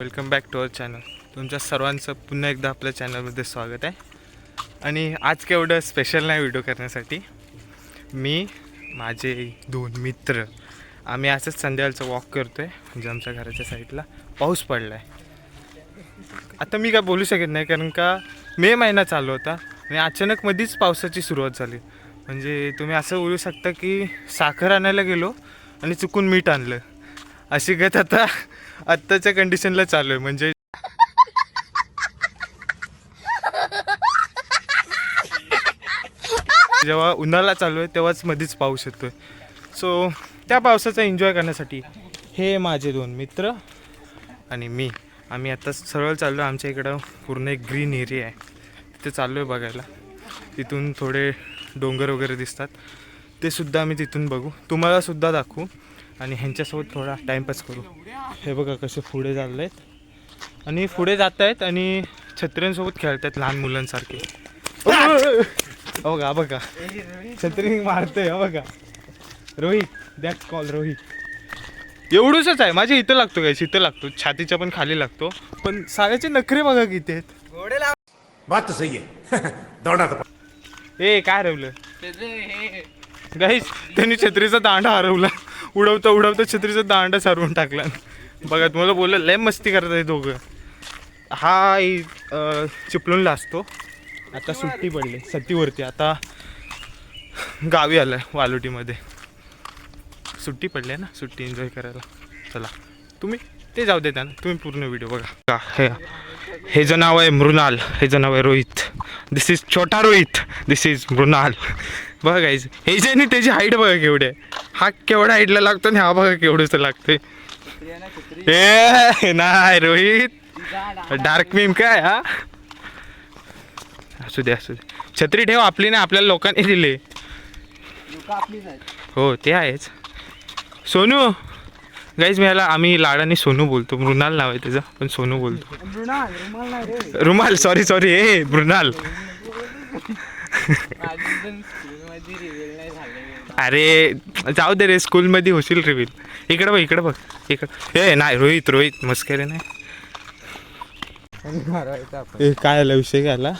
Welcome back to our channel. तुमच्या सर्वांचं पुन्हा एकदा आपल्या चॅनलमध्ये स्वागत आहे. आणि आज केवढं स्पेशल नाही व्हिडिओ करण्यासाठी. मी माझे 2 मित्र आम्ही असंच संध्याकाळचं वॉक करतो आहे. म्हणजे आमच्या घराच्या साईडला पाऊस पडला आहे. आता मी काय बोलू शकत नाही कारण का मे महिना चालू होता आणि अचानक मध्येच पावसाची सुरुवात झाली. म्हणजे तुम्ही असं बोलू शकता की साखर आणायला गेलो आणि चुकून मीठ आणलं अशी गत आता आत्ताच्या कंडिशनला चालू आहे. म्हणजे जेव्हा उन्हाळा चालू आहे तेव्हाच मध्येच पाऊस येतोय. सो त्या पावसाचा एन्जॉय करण्यासाठी हे माझे 2 मित्र आणि मी आम्ही आता सरळ चाललो. आमच्या इकडं पूर्ण एक ग्रीन एरिया आहे तिथे चाललो आहे बघायला. तिथून थोडे डोंगर वगैरे दिसतात ते सुद्धा आम्ही तिथून बघू, तुम्हाला सुद्धा दाखवू आणि ह्यांच्यासोबत थोडा टाईमपास करू. हे बघा कसे पुढे चालले आहेत आणि पुढे जात आहेत आणि छत्र्यांसोबत खेळत आहेत लहान मुलांसारखे. बघा बघा छत्री मारतोय. बघा रोहित, दॅट्स कॉल रोहित. एवढूसच आहे माझ्या इथं लागतो काय, इथं लागतो, छातीच्या पण खाली लागतो. पण साऱ्याचे नखरे बघा किती आहेत. बात सही आहे. ए काय हरवलं गाईस, त्यांनी छत्रीचा दांडा हरवला. उडवता उडवता छत्रीचा दांडा सारवून टाकला. बघा तुम्हाला बोललं लय मस्ती करत आहे दोघं. हा चिपळूणला असतो. आता सुट्टी पडली सतीवरती, आता गावी आलाय वालोटीमध्ये. सुट्टी पडली आहे ना, सुट्टी एन्जॉय करायला. चला तुम्ही ते जाऊ देता ना, तुम्ही पूर्ण व्हिडिओ बघा. हे जे नाव आहे मृणाल, हे जे नाव आहे रोहित. दिस इज छोटा रोहित, दिस इज मृणाल. बघा गाईज, हे जे नाही त्याची हाईट बघा केवढी आहे. हा केवढा हाईटला लागतो आणि हा बघा केवढंच लागते. ए नाही रोहित, डार्क मीम काय. हा असू दे असू दे, छत्री ठेव आपली नाही, आपल्याला लोकांनी दिले. हो ते आहेच. सोनू गाईज, मी याला आम्ही लाडाने सोनू बोलतो. मृणाल नाव आहे त्याचं पण सोनू बोलतो. रुमाल, सॉरी सॉरी, ए मृणाल. अरे जाऊ दे रे, स्कूलमध्ये होशील रिव्हील. इकडं बघ इकडं बघ इकडं. ए नाही रोहित, रोहित मस्करे नाही. काय आला विषय, काय आला?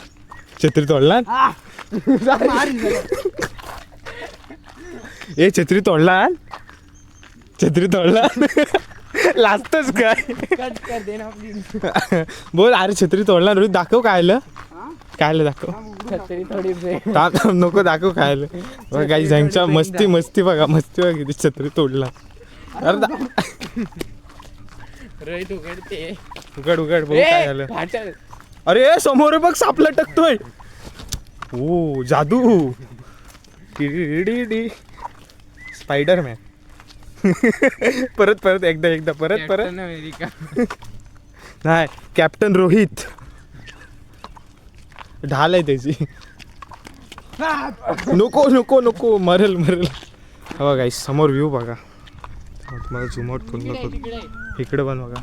छत्री तोडला. ए छत्री तोडला, छत्री तोडला. लाजतोच काय बोल. अरे छत्री तोडला रोहित, दाखव काय आलं, काय आलं दाखव. नको दाखव काय आलं. बघा काही ह्यांच्या मस्ती मस्ती बघा, मस्ती बघा किती. छत्री तोडला. अरे उघड उघड बघ काय झालं. अरे समोर बघ साप लटकतोय. ओ जादू, स्पायडरमॅन. परत परत एकदा एकदा परत परत नाही, कॅप्टन रोहित. ढाल आहे त्याची. नको नको नको, मरेल मरेल. हो गाईस, समोर व्ह्यू बघा. तुम्हाला झूम आउट करून नको, इकडे पण बघा.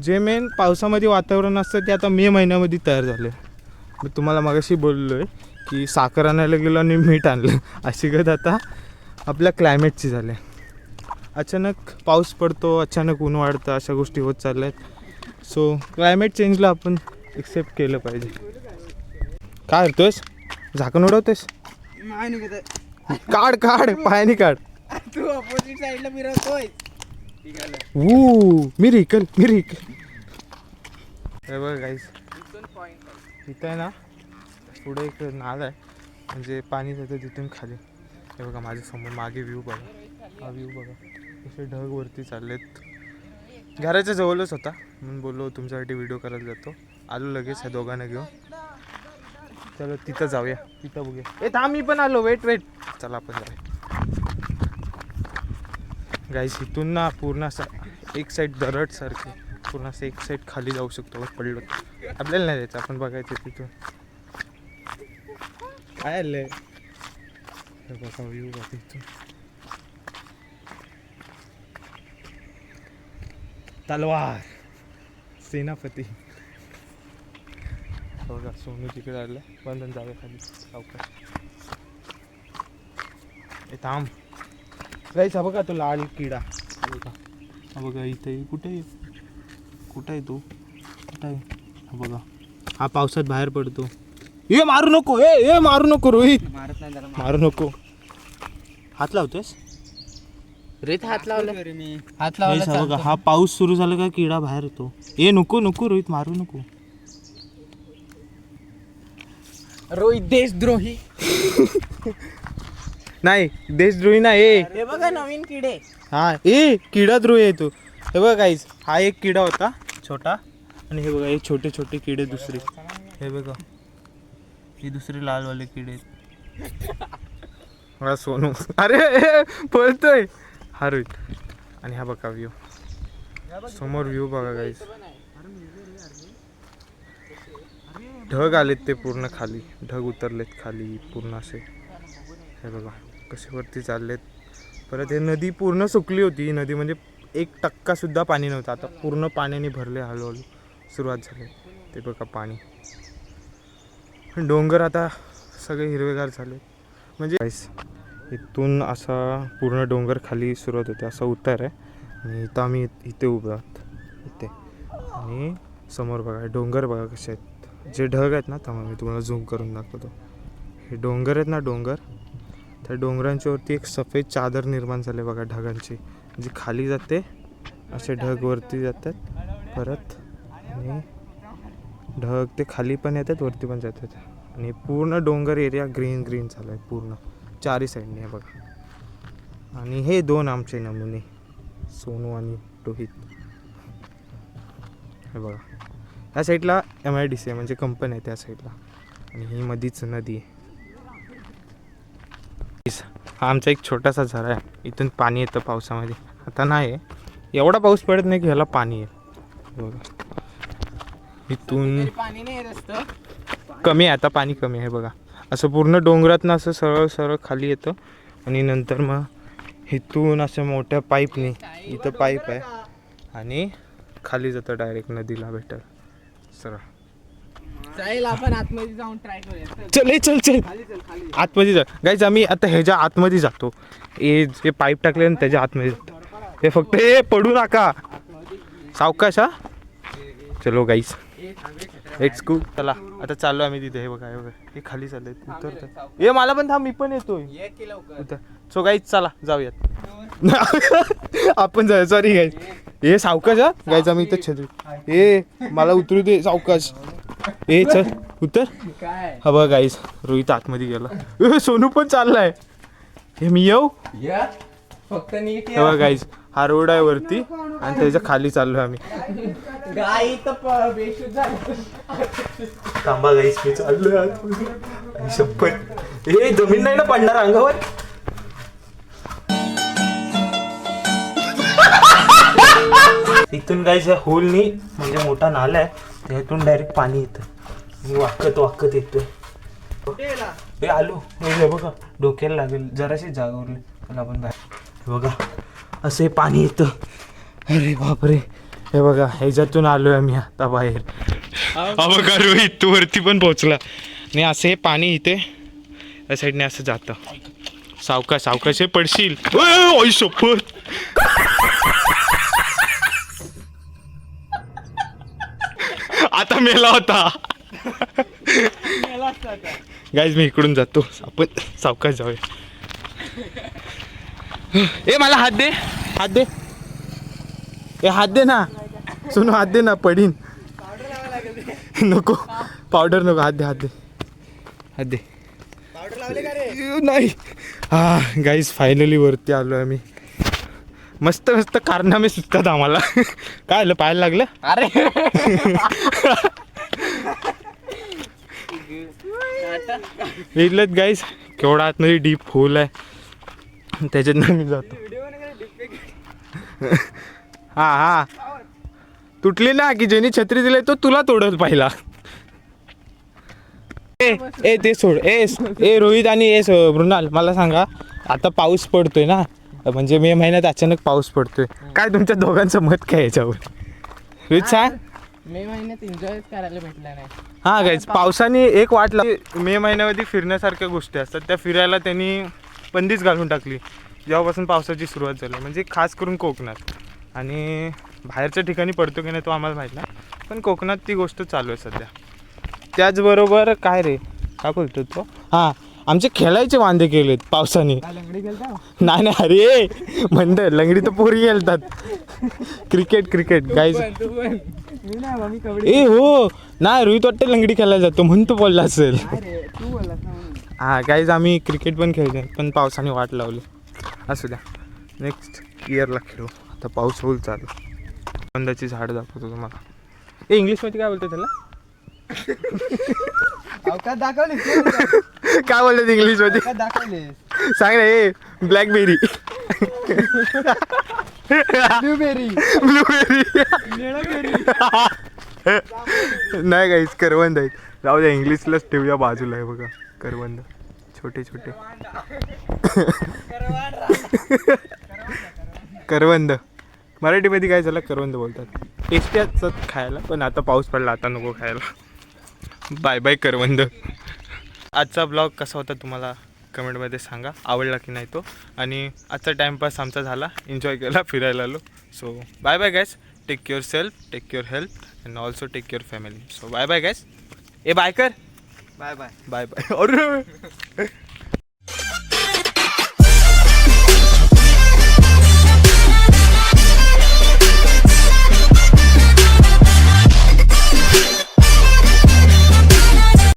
जे मेन पावसामध्ये वातावरण असतं ते आता मे महिन्यामध्ये तयार झालं. मी तुम्हाला मगाशी बोललो आहे की साखर आणायला गेलो आणि मीठ आणलं. अशी गत आता आपल्या क्लायमेटची झाली. अचानक पाऊस पडतो, अचानक ऊन वाढतं, अशा गोष्टी होत चालल्या आहेत. सो क्लायमेट चेंजला आपण एक्सेप्ट केलं पाहिजे. काय करतोयस, झाकण उडवतोयस? काढ काढ, पायाने काढ. तू अपोजिट साइडला फिरवतोय. मी रिकल. हे बघ गाईस, इथं आहे ना पुढे एक नाल आहे, म्हणजे पाणी जातं तिथून खाली. हे बघा माझ्या समोर मागे व्ह्यू बघा, हा व्ह्यू बघा कसे ढग वरती चाललेत. घराच्या जवळच होता म्हणून बोललो तुमच्यासाठी व्हिडिओ करायला जातो. आलो लगेच ह्या दोघांना घेऊन. चलो तिथं जाऊया, तिथं बघूया. ए थांब, मी पण आलो. वेट चला आपण जाऊया. गाईस इथून ना पूर्ण असं एक साईड दरड सारखी, पूर्ण असं एक साईड खाली जाऊ शकतो पडलो. आपल्याला नाही जायचं, आपण बघायचं तिथून काय आलंय. बघा व्ह्यू बघा इथून. तलवार, सेनापती. बघा सोनू तिकडे आलं. पण जाऊया खाली सावकाश. ए थांब गाईस, हा बघा तो लाल किडा. बघा हा बघा इथे कुठे कुठं आहे तू? कुठं आहे? हा बघा, हा पावसात बाहेर पडतो. ए मारू नको, ए मारू नको रोहित, मारत नाही त्याला. मारू नको. हात लावतोस रोहित हात लावला मी. हात Guys, हा बघा, हा पाऊस सुरू झाला का किडा बाहेर येतो. ए नको नको रोहित, मारू नको. रोहित देशद्रोही. नाही देशद्रोही ना. हे बघा नवीन किडे. हा किडा द्रोही आहे तो. हे बघा गाईस, हा एक किडा होता छोटा, आणि हे बघा हे छोटे छोटे किडे दुसरे. हे बघा हे दुसरे लालवाले किडे आहेत. हा सोनू, अरे पळतोय हा रोहित. आणि हा बघा व्ह्यू, समोर व्ह्यू बघा गाईस. ढग आलेत ते पूर्ण खाली, ढग उतरलेत खाली पूर्ण असे. हे बघा कसे वरती चाललेत. परत हे नदी पूर्ण सुकली होती. नदी म्हणजे 1% सुद्धा पाणी नव्हतं. आता पूर्ण पाण्याने भरले, हळूहळू सुरुवात झाली. ते बघा पाणी. डोंगर आता सगळे हिरवेगार झाले. म्हणजे इथून असा पूर्ण डोंगर खाली सुरुवात होते, असा उतार आहे. आणि इथं आम्ही इथे उभे आहोत इथे. आणि समोर बघा डोंगर बघा कसे आहेत. जे ढग आहेत ना, त्यामुळे मी तुम्हाला झूम करून दाखवतो. हे डोंगर आहेत ना, डोंगर, त्या डोंगरांच्या वरती एक सफेद चादर निर्माण झाले बघा ढगांची, जी खाली जाते. असे ढग वरती जातात परत, आणि ढग ते खाली पण येतात वरती पण जातात. आणि पूर्ण डोंगर एरिया ग्रीन ग्रीन झाला आहे पूर्ण चारही साईडने. बघा, आणि हे 2 आमचे नमुने, सोनू आणि रोहित. हे बघा, या साईडला MIDC आहे, म्हणजे कंपनी आहे त्या साईडला. आणि ही मधीच नदी आहे. हा आमचा एक छोटासा झरा आहे, इथून पाणी येतं पावसामध्ये. आता नाही आहे, एवढा पाऊस पडत नाही की ह्याला पाणी आहे. बघा इथून पाणी नाही येत असतं. कमी आहे आता, पाणी कमी आहे. बघा असं पूर्ण डोंगरातनं असं सरळ सरळ खाली येतं, आणि नंतर मग इथून असं मोठ्या पाईपने, इथं पाईप आहे, आणि खाली जातं डायरेक्ट नदीला भेटल सरळ. चालेल आपण आतमध्ये जाऊन ट्राय करूया. चल चल चल खाली चल, खाली. आतमध्ये जा गाईज. आम्ही आता ह्याच्या आतमध्ये जातो. हे जे पाईप टाकले ना त्याच्या आतमध्ये जातो. हे फक्त हे पडू नका, सावकाश. हा चलो गाईज, लेट्स गो. चला आता चाललो आम्ही तिथे. हे बघा, हे बघा, हे खाली चालले उतरतात. हे मला पण थांब, मी पण येतोय उतर. सो गाईज चला जाऊयात. आपण जाऊया. सॉरी गाईज, हे सावकाश. हा गाईज, आम्ही इथं छत्री. हे मला उतरू दे सावकाश. ए चल उतर. काय हा बघा गाईज, रोहित आतमध्ये गेला. सोनू पण चाललाय. हे मी येऊ. फक्त नीट हे बघा गाईज, हा रोड आहे वरती, आणि त्याच्या खाली चाललोय आम्ही. गाई तर बेशुद्ध झाली. थांबा गाईज, मी चाललोय आतमध्ये. आणि शपथ, हे जमीन नाही ना पडणार अंगावर. इथून गाईज होलनी, म्हणजे मोठा नाला आहे, त्यातून डायरेक्ट पाणी येतं. मी वाकत येतोय. हे आलो. हे बघा डोक्याला लागेल, जराशी जागा उरली पण आपण बाहेर. हे बघा असं हे पाणी येतं. अरे बापरे. हे बघा ह्याच्यातून आलोय आम्ही आता बाहेर. हा बघा रोहित, तू वरती पण पोहोचला. आणि असं हे पाणी इथे या साईडने असं जातं. सावकाश सावकाश, हे पडशील. ओय शपथ. आता मेला होता. गाईज मी इकडून जातो, आपण सावकाश जाऊया. ए मला हात दे, हात दे. ए हात दे ना सोनू, हात दे ना, पडीन. नको पावडर नको, हात दे, हात दे, हात दे. नाही. हा गाईज फायनली वरती आलो आम्ही. मस्त मस्त कारनामे सुचतात आम्हाला. काय आलं, पाहायला लागलं. अरे इथलंच गाईज, केवढा आतमध्ये डीप होल आहे, त्याच्यात मी जातो. हा तुटली ना, की ज्यांनी छत्री दिली तो तुला तोडल पहिला. ए ते सोड. ए रोहित आणि मृणाल, मला सांगा, आता पाऊस पडतोय ना, म्हणजे मे महिन्यात अचानक पाऊस पडतोय, काय तुमच्या दोघांचं मत काय याच्यावर? रोहित सांग. मे महिन्यात एन्जॉय करायला भेटला नाही. हा गाईज, पावसाने एक वाट लागली. मे महिन्यामध्ये फिरण्यासारख्या गोष्टी असतात, त्या फिरायला त्यांनी बंदीच घालून टाकली जेव्हापासून पावसाची सुरुवात झाली, म्हणजे खास करून कोकणात. आणि बाहेरच्या ठिकाणी पडतो की नाही तो आम्हाला माहीत नाही, पण कोकणात ती गोष्ट चालू आहे सध्या. त्याचबरोबर काय रे, काय बोलतो तो, हां आमचे खेळायचे वांदे केलेत पावसाने. लंगडी गेलता नाही नाही अरे म्हणतं लंगडी तर पोरी खेळतात. Cricket guys. तू पण मी नाही मी कबड्डी. ए हो नाही, रोहित वाटतं लंगडी खेळायला जातो म्हणून तो बोलला असेल. अरे तू बोललास ना म्हणून. हां गाईज आम्ही क्रिकेट पण खेळतो, पण पावसाने वाट लावली. असू द्या, नेक्स्ट इयरला खेळू. आता पाऊस होईल चालू. कंदाची झाड दाखवतो तुम्हाला. ए इंग्लिशमध्ये काय बोलतो त्याला, अवकात दाखवलीस काय बोलतात इंग्लिशमध्ये अवकात दाखवलीस. सांग ना. ए ब्लॅकबेरी, ब्लूबेरी ब्लूबेरी निळबेरी. नाही गाईज करवंद आहेत. जाऊ द्या इंग्लिशलाच ठेवूया बाजूला. आहे बघा करवंद छोटे छोटे करवंद. मराठीमध्ये काय झालं करवंद बोलतात. टेस्टी असतात खायला, पण आता पाऊस पडला आता नको खायला. बाय बाय करवंद. आजचा ब्लॉग कसा होता तुम्हाला कमेंटमध्ये सांगा, आवडला की नाही तो. आणि आजचा टाईमपास आमचा झाला, एन्जॉय केला, फिरायला आलो. So bye bye guys, take your self, take your health and also take your family. So bye bye guys. ए बाय कर, बाय बाय. Bye bye. अरे